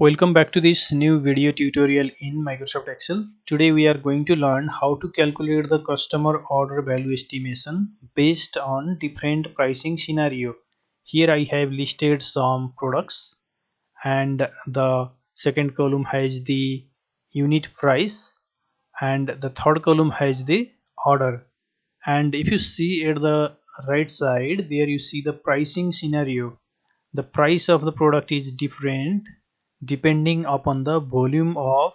Welcome back to this new video tutorial in Microsoft Excel. Today we are going to learn how to calculate the customer order value estimation based on different pricing scenario. Here I have listed some products and the second column has the unit price and the third column has the order. And if you see at the right side, there you see the pricing scenario. The price of the product is different depending upon the volume of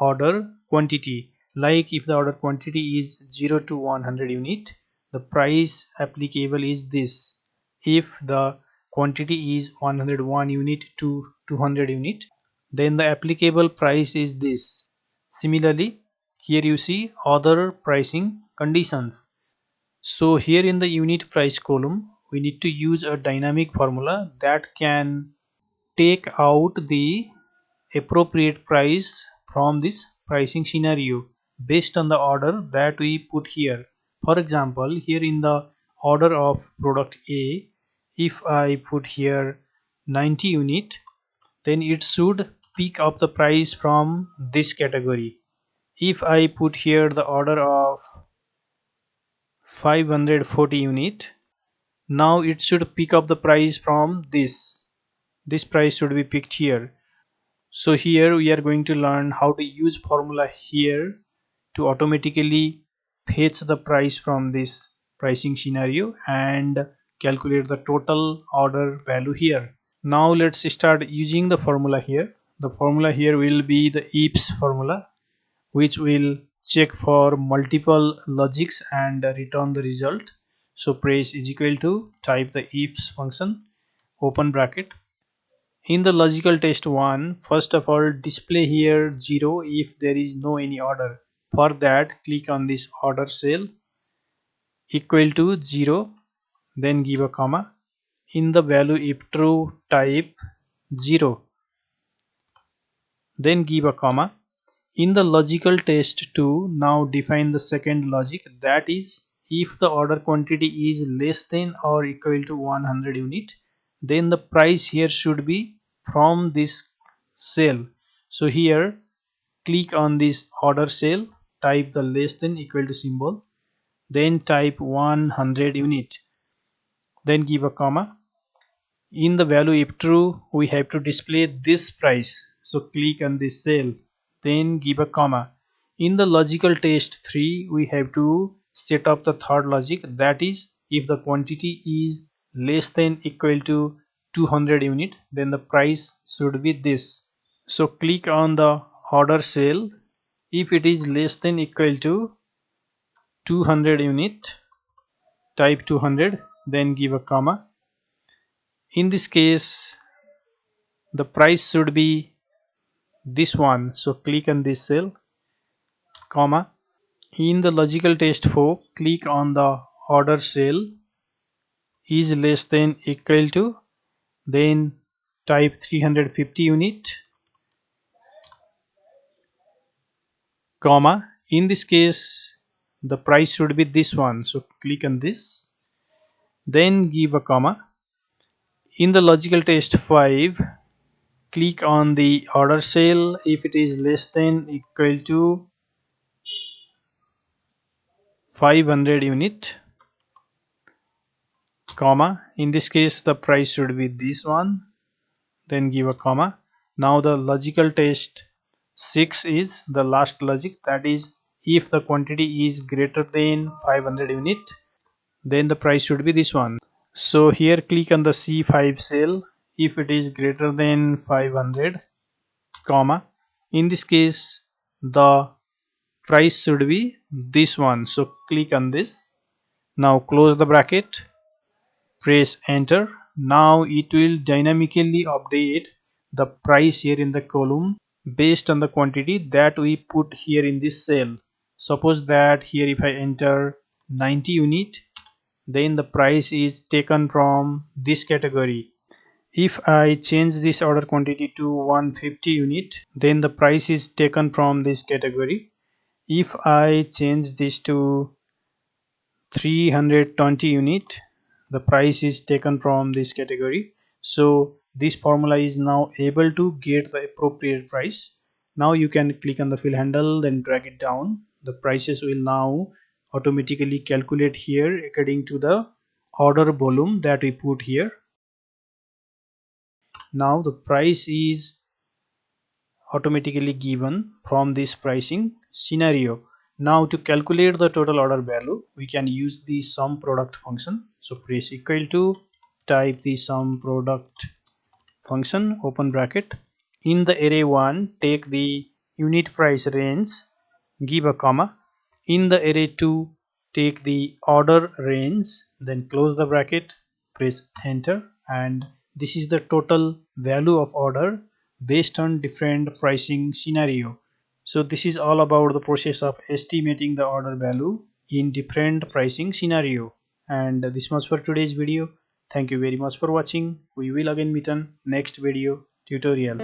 order quantity. Like if the order quantity is 0 to 100 unit, the price applicable is this. If the quantity is 101 unit to 200 unit, then the applicable price is this. Similarly, here you see other pricing conditions. So here in the unit price column, we need to use a dynamic formula that can take out the appropriate price from this pricing scenario based on the order that we put here. For example, here in the order of product A, if I put here 90 unit, then it should pick up the price from this category. If I put here the order of 540 unit, now it should pick up the price from this price should be picked here. So here we are going to learn how to use formula here to automatically fetch the price from this pricing scenario and calculate the total order value here. Now let's start using the formula here. The formula here will be the ifs formula, which will check for multiple logics and return the result. So press is equal to, type the ifs function, open bracket. In the logical test 1, first of all display here 0 if there is no any order. For that, click on this order cell equal to 0, then give a comma. In the value if true, type 0, then give a comma. In the logical test 2, now define the second logic, that is if the order quantity is less than or equal to 100 unit, then the price here should be from this cell. So here click on this order cell, type the less than equal to symbol, then type 100 unit, then give a comma. In the value if true, we have to display this price, so click on this cell, then give a comma. In the logical test 3, we have to set up the third logic, that is if the quantity is less than equal to 200 unit, then the price should be this. So click on the order cell. If it is less than equal to 200 unit, type 200, then give a comma. In this case, the price should be this one, so click on this cell, comma. In the logical test 4, click on the order cell is less than equal to, then type 350 unit, comma. In this case, the price should be this one, so click on this, then give a comma. In the logical test 5, click on the order cell if it is less than equal to 500 unit, comma. In this case the price should be this one, then give a comma. Now the logical test 6 is the last logic, that is if the quantity is greater than 500 unit, then the price should be this one. So here click on the C5 cell if it is greater than 500, comma. In this case the price should be this one, so click on this. Now close the bracket, press enter. Now it will dynamically update the price here in the column based on the quantity that we put here in this cell. Suppose that here if I enter 90 unit, then the price is taken from this category. If I change this order quantity to 150 unit, then the price is taken from this category. If I change this to 320 unit, the price is taken from this category. So this formula is now able to get the appropriate price. Now you can click on the fill handle, then drag it down. The prices will now automatically calculate here according to the order volume that we put here. Now the price is automatically given from this pricing scenario. Now to calculate the total order value, we can use the sum product function. So press equal to, type the sum product function, open bracket. In the array 1, take the unit price range, give a comma. In the array 2, take the order range, then close the bracket, press enter, and this is the total value of order based on different pricing scenario. So this is all about the process of estimating the order value in different pricing scenario. And this much for today's video. Thank you very much for watching. We will again meet on next video tutorial.